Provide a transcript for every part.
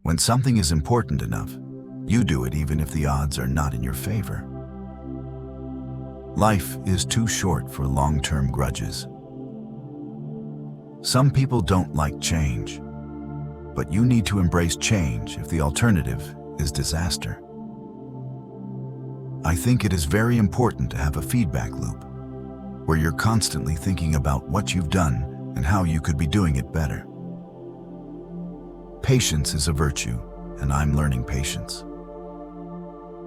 When something is important enough, you do it even if the odds are not in your favor. Life is too short for long-term grudges. Some people don't like change, but you need to embrace change if the alternative is disaster. I think it is very important to have a feedback loop where you're constantly thinking about what you've done and how you could be doing it better. Patience is a virtue, and I'm learning patience.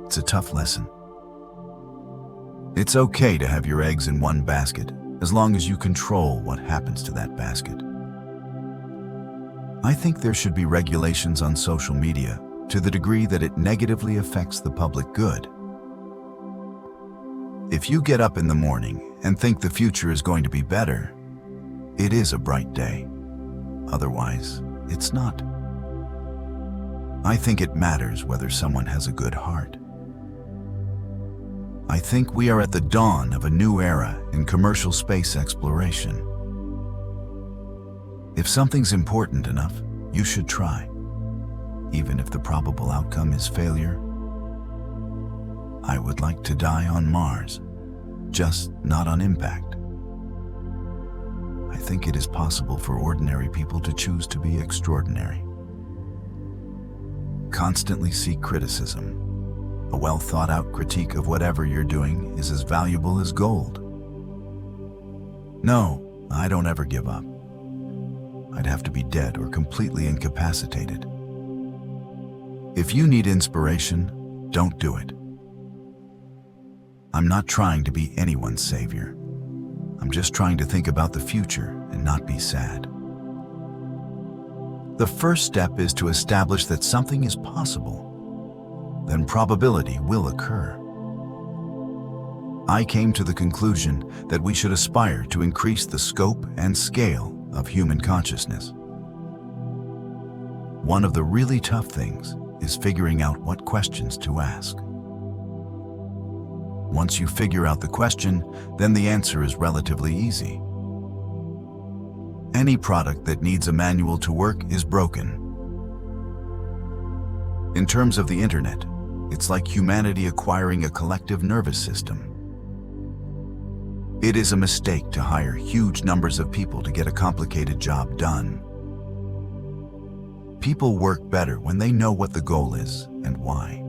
It's a tough lesson. It's okay to have your eggs in one basket as long as you control what happens to that basket. I think there should be regulations on social media to the degree that it negatively affects the public good. If you get up in the morning and think the future is going to be better, it is a bright day. Otherwise, it's not. I think it matters whether someone has a good heart. I think we are at the dawn of a new era in commercial space exploration. If something's important enough, you should try, even if the probable outcome is failure. I would like to die on Mars, just not on impact. I think it is possible for ordinary people to choose to be extraordinary. Constantly seek criticism. A well-thought-out critique of whatever you're doing is as valuable as gold. No, I don't ever give up. I'd have to be dead or completely incapacitated. If you need inspiration, don't do it. I'm not trying to be anyone's savior. I'm just trying to think about the future and not be sad. The first step is to establish that something is possible. Then probability will occur. I came to the conclusion that we should aspire to increase the scope and scale of human consciousness. One of the really tough things is figuring out what questions to ask. Once you figure out the question, then the answer is relatively easy. Any product that needs a manual to work is broken. In terms of the internet, it's like humanity acquiring a collective nervous system. It is a mistake to hire huge numbers of people to get a complicated job done. People work better when they know what the goal is and why.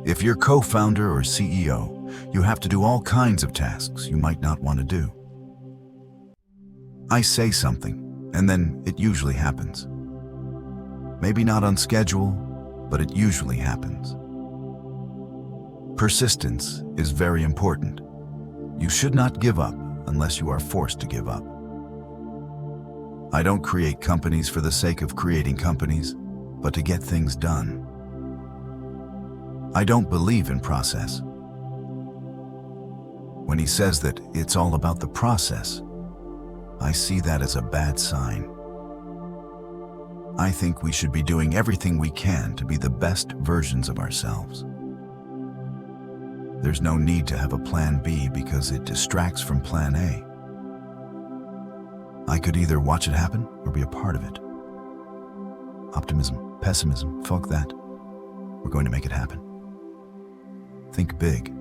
If you're co-founder or CEO, you have to do all kinds of tasks you might not want to do. I say something, and then it usually happens. Maybe not on schedule, but it usually happens. Persistence is very important. You should not give up unless you are forced to give up. I don't create companies for the sake of creating companies, but to get things done. I don't believe in process. When he says that it's all about the process, I see that as a bad sign. I think we should be doing everything we can to be the best versions of ourselves. There's no need to have a plan B because it distracts from plan A. I could either watch it happen or be a part of it. Optimism, pessimism, fuck that. We're going to make it happen. Think big.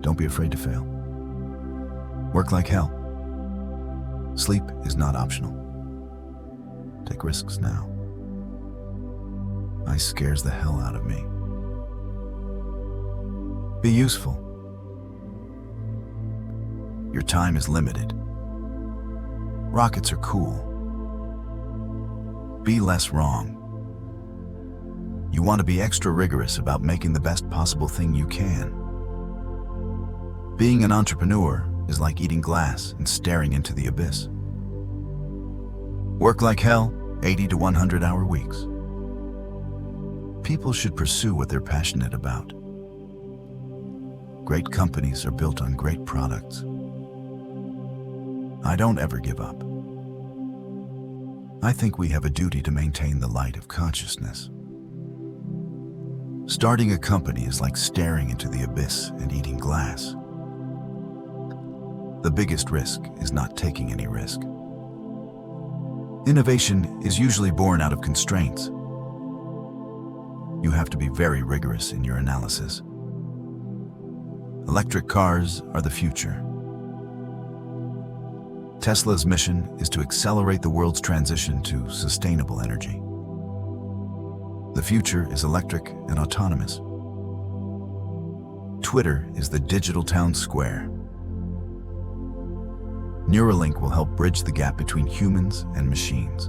Don't be afraid to fail. Work like hell. Sleep is not optional. Take risks now. Ice scares the hell out of me. Be useful. Your time is limited. Rockets are cool. Be less wrong. You want to be extra rigorous about making the best possible thing you can. Being an entrepreneur is like eating glass and staring into the abyss. Work like hell, 80 to 100-hour weeks. People should pursue what they're passionate about. Great companies are built on great products. I don't ever give up. I think we have a duty to maintain the light of consciousness. Starting a company is like staring into the abyss and eating glass. The biggest risk is not taking any risk. Innovation is usually born out of constraints. You have to be very rigorous in your analysis. Electric cars are the future. Tesla's mission is to accelerate the world's transition to sustainable energy. The future is electric and autonomous. Twitter is the digital town square. Neuralink will help bridge the gap between humans and machines.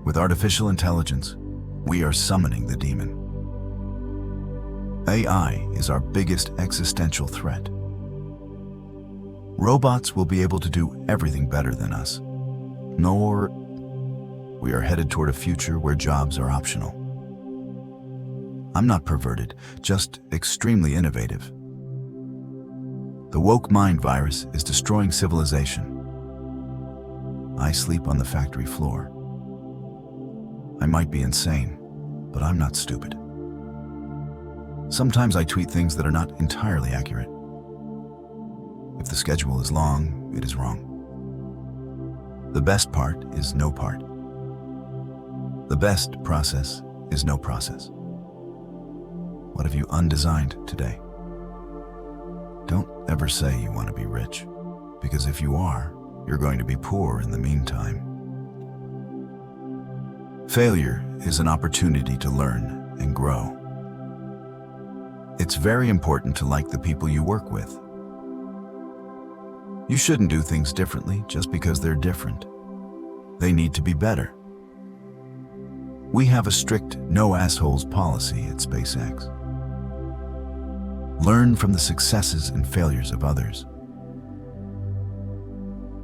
With artificial intelligence, we are summoning the demon. AI is our biggest existential threat. Robots will be able to do everything better than us. Nor we are headed toward a future where jobs are optional. I'm not perverted, just extremely innovative. The woke mind virus is destroying civilization. I sleep on the factory floor. I might be insane, but I'm not stupid. Sometimes I tweet things that are not entirely accurate. If the schedule is long, it is wrong. The best part is no part. The best process is no process. What have you undesigned today? Don't ever say you want to be rich, because if you are, you're going to be poor in the meantime. Failure is an opportunity to learn and grow. It's very important to like the people you work with. You shouldn't do things differently just because they're different. They need to be better. We have a strict no assholes policy at SpaceX. Learn from the successes and failures of others.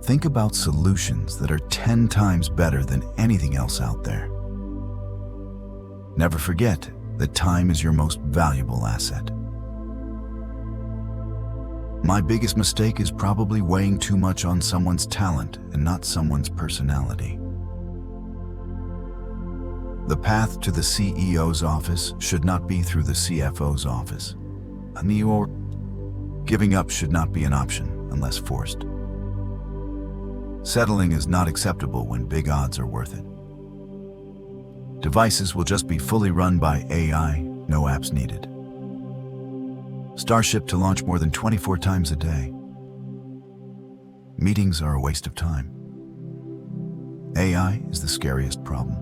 Think about solutions that are 10 times better than anything else out there. Never forget that time is your most valuable asset. My biggest mistake is probably weighing too much on someone's talent and not someone's personality. The path to the CEO's office should not be through the CFO's office. Giving up should not be an option unless forced. Settling is not acceptable when big odds are worth it. Devices will just be fully run by AI, no apps needed. Starship to launch more than 24 times a day. Meetings are a waste of time. AI is the scariest problem.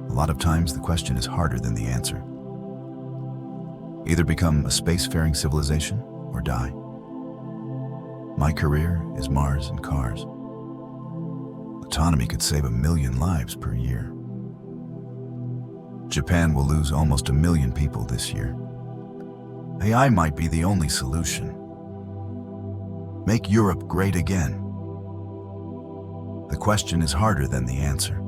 A lot of times the question is harder than the answer. Either become a spacefaring civilization or die. My career is Mars and cars. Autonomy could save 1 million lives per year. Japan will lose almost 1 million people this year. AI might be the only solution. Make Europe great again. The question is harder than the answer.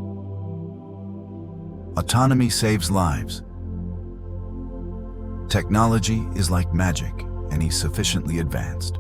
Autonomy saves lives. Technology is like magic, and he's sufficiently advanced.